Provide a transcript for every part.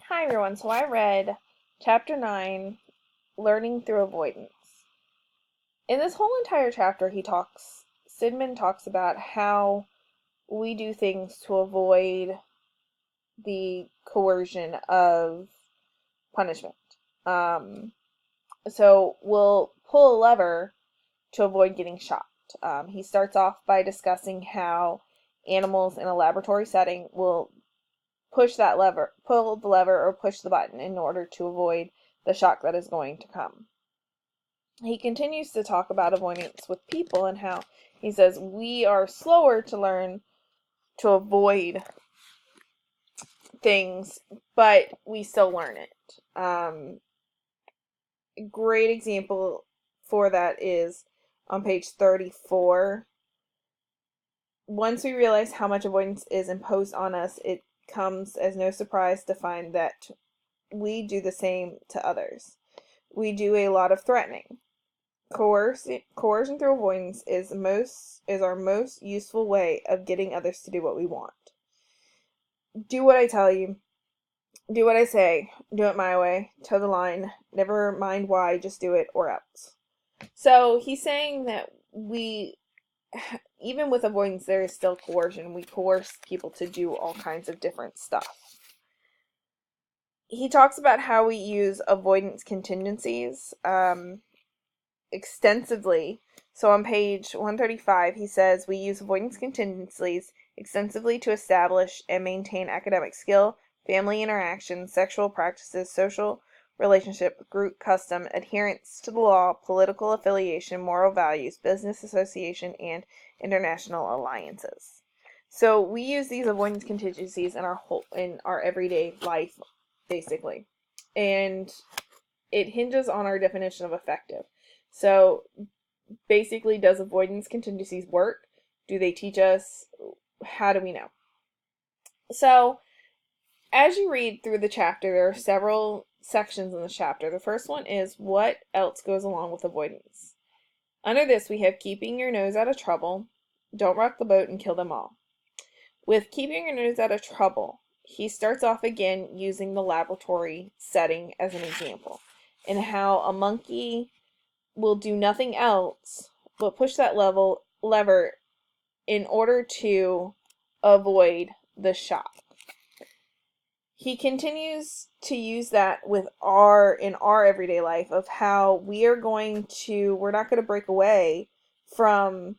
Hi everyone, so I read chapter 9, Learning Through Avoidance. In this whole entire chapter, Sidman talks about how we do things to avoid the coercion of punishment. So we'll pull a lever to avoid getting shocked. He starts off by discussing how animals in a laboratory setting will pull the lever or push the button in order to avoid the shock that is going to come. He continues to talk about avoidance with people and how he says we are slower to learn to avoid things, but we still learn it. A great example for that is on page 34. Once we realize how much avoidance is imposed on us, it comes as no surprise to find that we do the same to others. We do a lot of threatening. Coercion through avoidance is our most useful way of getting others to do what we want. Do what I tell you. Do what I say. Do it my way. Toe the line. Never mind why, just do it or else. So he's saying that even with avoidance, there is still coercion. We coerce people to do all kinds of different stuff. He talks about how we use avoidance contingencies extensively. So on page 135, he says we use avoidance contingencies extensively to establish and maintain academic skill, family interaction, sexual practices, social relationship, group custom, adherence to the law, political affiliation, moral values, business association, and international alliances. So we use these avoidance contingencies in our everyday life, basically. And it hinges on our definition of effective. So basically, does avoidance contingencies work? Do they teach us? How do we know? So as you read through the chapter, there are several sections in the chapter. The first one is what else goes along with avoidance. Under this, we have keeping your nose out of trouble, don't rock the boat and kill them all. With keeping your nose out of trouble, he starts off again using the laboratory setting as an example, and how a monkey will do nothing else but push that lever in order to avoid the shock. He continues to use that in our everyday life of how we're not going to break away from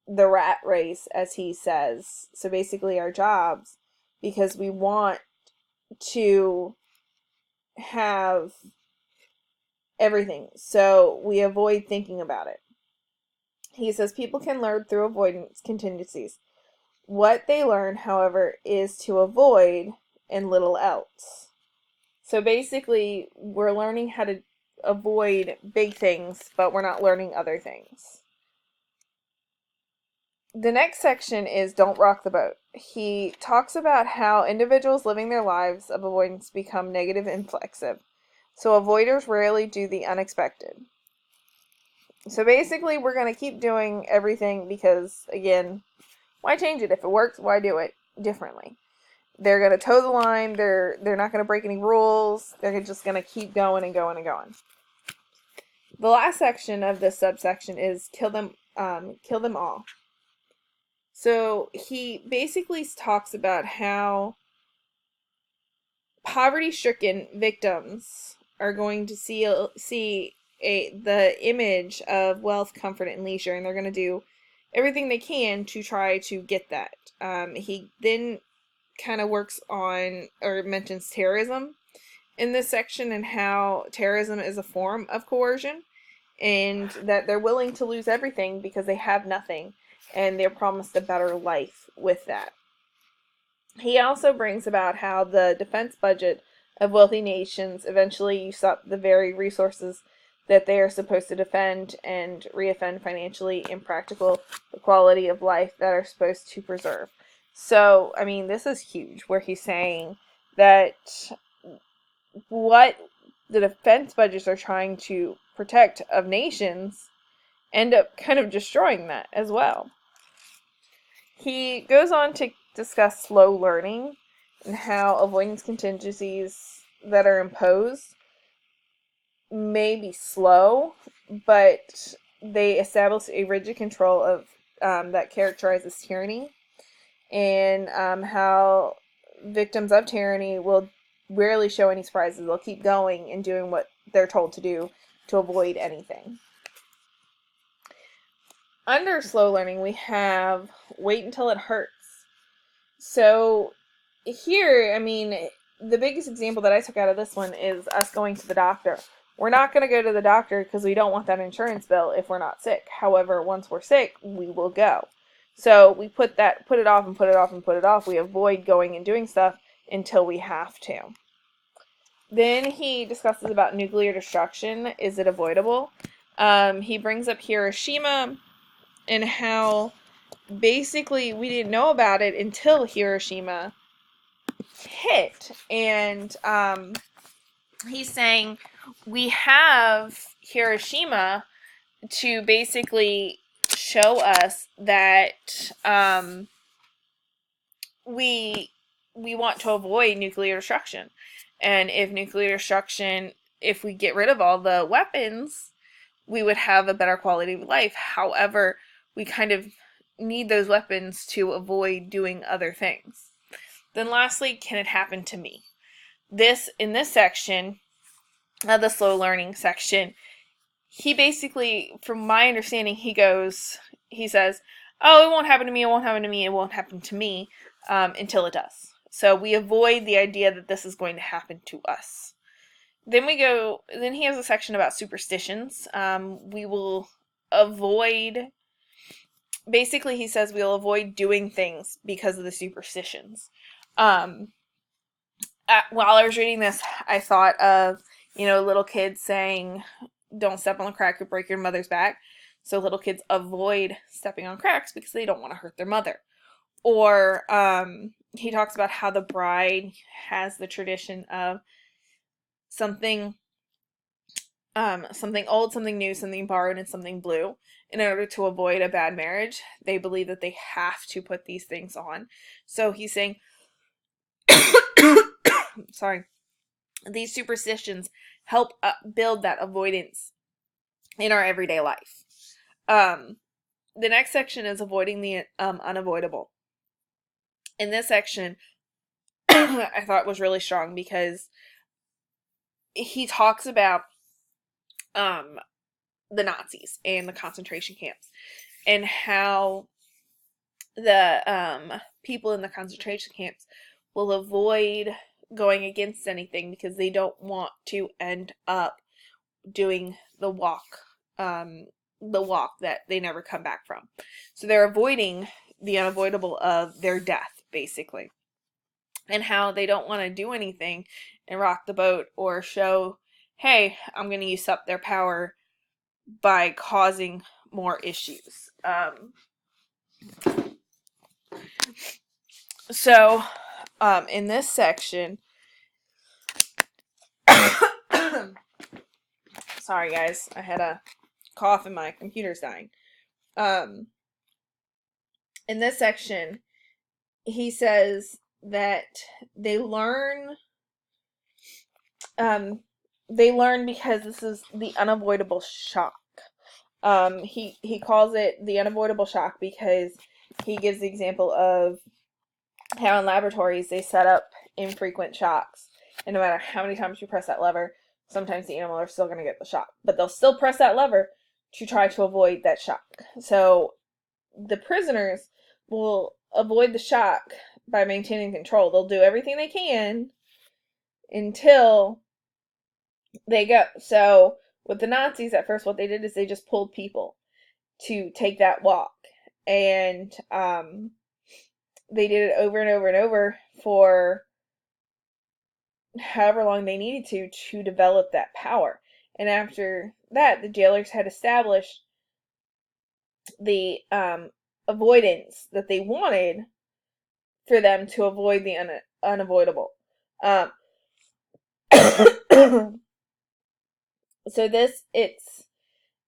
the rat race, as he says. So basically our jobs, because we want to have everything. So we avoid thinking about it. He says people can learn through avoidance contingencies. What they learn, however, is to avoid and little else. So basically, we're learning how to avoid big things, but we're not learning other things. The next section is Don't Rock the Boat. He talks about how individuals living their lives of avoidance become negative and flexive. So avoiders rarely do the unexpected. So basically, we're going to keep doing everything because, again, why change it? If it works, why do it differently? They're going to toe the line. They're not going to break any rules. They're just going to keep going and going and going. The last section of this subsection is kill them all. So he basically talks about how poverty-stricken victims are going to see the image of wealth, comfort, and leisure, and they're going to do everything they can to try to get that. He then kind of works on or mentions terrorism in this section and how terrorism is a form of coercion and that they're willing to lose everything because they have nothing and they're promised a better life with that. He also brings about how the defense budget of wealthy nations eventually use up the very resources that they are supposed to defend and reoffend financially impractical the quality of life that are supposed to preserve. So, I mean, this is huge, where he's saying that what the defense budgets are trying to protect of nations end up kind of destroying that as well. He goes on to discuss slow learning and how avoidance contingencies that are imposed may be slow, but they establish a rigid control of that characterizes tyranny, and how victims of tyranny will rarely show any surprises. They'll keep going and doing what they're told to do to avoid anything. Under slow learning, we have wait until it hurts. So here, I mean, the biggest example that I took out of this one is us going to the doctor. We're not going to go to the doctor because we don't want that insurance bill if we're not sick. However, once we're sick, we will go. So we put it off and put it off and put it off. We avoid going and doing stuff until we have to. Then he discusses about nuclear destruction. Is it avoidable? He brings up Hiroshima and how basically we didn't know about it until Hiroshima hit. And he's saying we have Hiroshima to basically show us that we want to avoid nuclear destruction. And if we get rid of all the weapons, we would have a better quality of life. However, we kind of need those weapons to avoid doing other things. Then lastly, can it happen to me? In this section, the slow learning section, he basically, from my understanding, he says, oh, it won't happen to me, it won't happen to me, it won't happen to me, until it does. So we avoid the idea that this is going to happen to us. Then he has a section about superstitions. We will avoid, basically he says we'll avoid doing things because of the superstitions. While I was reading this, I thought of, little kids saying, don't step on the crack, you'll break your mother's back. So little kids avoid stepping on cracks because they don't want to hurt their mother. Or he talks about how the bride has the tradition of something old, something new, something borrowed, and something blue. In order to avoid a bad marriage, they believe that they have to put these things on. So he's saying, sorry, these superstitions help build that avoidance in our everyday life. The next section is avoiding the unavoidable. In this section, I thought was really strong because he talks about the Nazis and the concentration camps and how the people in the concentration camps will avoid going against anything because they don't want to end up doing the walk that they never come back from. So they're avoiding the unavoidable of their death, basically. And how they don't want to do anything and rock the boat or show, hey, I'm going to use up their power by causing more issues. So, in this section, sorry guys, I had a cough and my computer's dying. In this section, he says that they learn because this is the unavoidable shock. He calls it the unavoidable shock because he gives the example of how in laboratories they set up infrequent shocks, and no matter how many times you press that lever, sometimes the animal are still going to get the shock, but they'll still press that lever to try to avoid that shock. So the prisoners will avoid the shock by maintaining control. They'll do everything they can until they go. So with the Nazis, at first what they did is they just pulled people to take that walk, and they did it over and over and over for however long they needed to develop that power. And after that, the jailers had established the avoidance that they wanted for them to avoid the unavoidable. So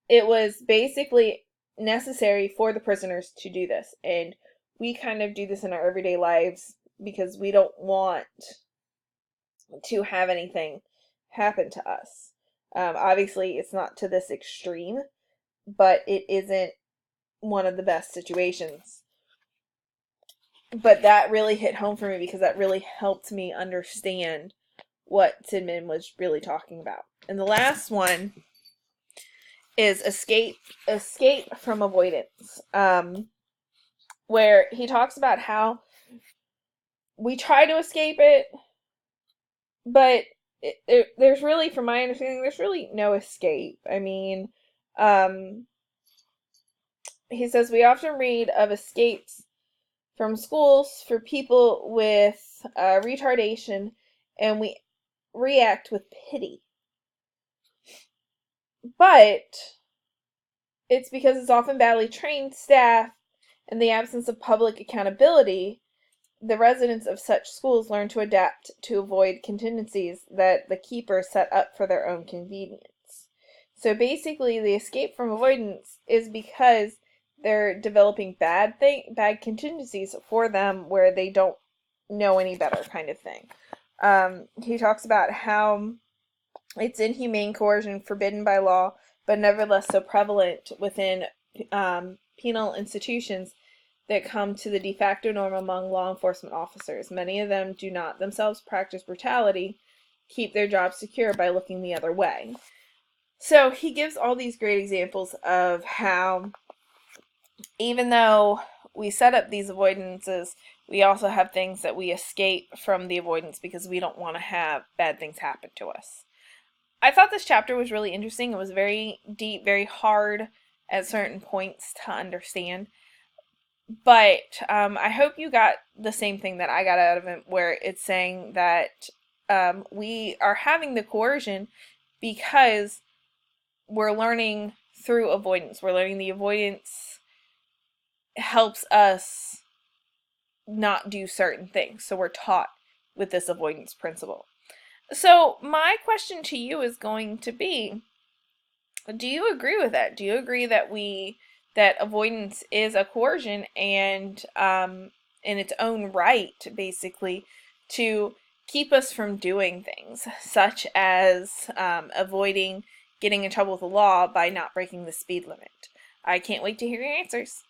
it was basically necessary for the prisoners to do this, and we kind of do this in our everyday lives because we don't want to have anything happen to us. Obviously, it's not to this extreme, but it isn't one of the best situations. But that really hit home for me because that really helped me understand what Tidman was really talking about. And the last one is escape from avoidance, where he talks about how we try to escape it, but there's really, from my understanding, there's really no escape. I mean, he says we often read of escapes from schools for people with retardation, and we react with pity. But it's because it's often badly trained staff and the absence of public accountability. The residents of such schools learn to adapt to avoid contingencies that the keepers set up for their own convenience. So basically, the escape from avoidance is because they're developing bad contingencies for them where they don't know any better, kind of thing. He talks about how it's inhumane coercion forbidden by law, but nevertheless so prevalent within penal institutions that come to the de facto norm among law enforcement officers. Many of them do not themselves practice brutality, keep their jobs secure by looking the other way. So he gives all these great examples of how, even though we set up these avoidances, we also have things that we escape from the avoidance because we don't want to have bad things happen to us. I thought this chapter was really interesting. It was very deep, very hard at certain points to understand. But I hope you got the same thing that I got out of it, where it's saying that we are having the coercion because we're learning through avoidance. We're learning the avoidance helps us not do certain things. So we're taught with this avoidance principle. So my question to you is going to be, do you agree with that? Do you agree that that avoidance is a coercion and in its own right, basically, to keep us from doing things, such as avoiding getting in trouble with the law by not breaking the speed limit? I can't wait to hear your answers.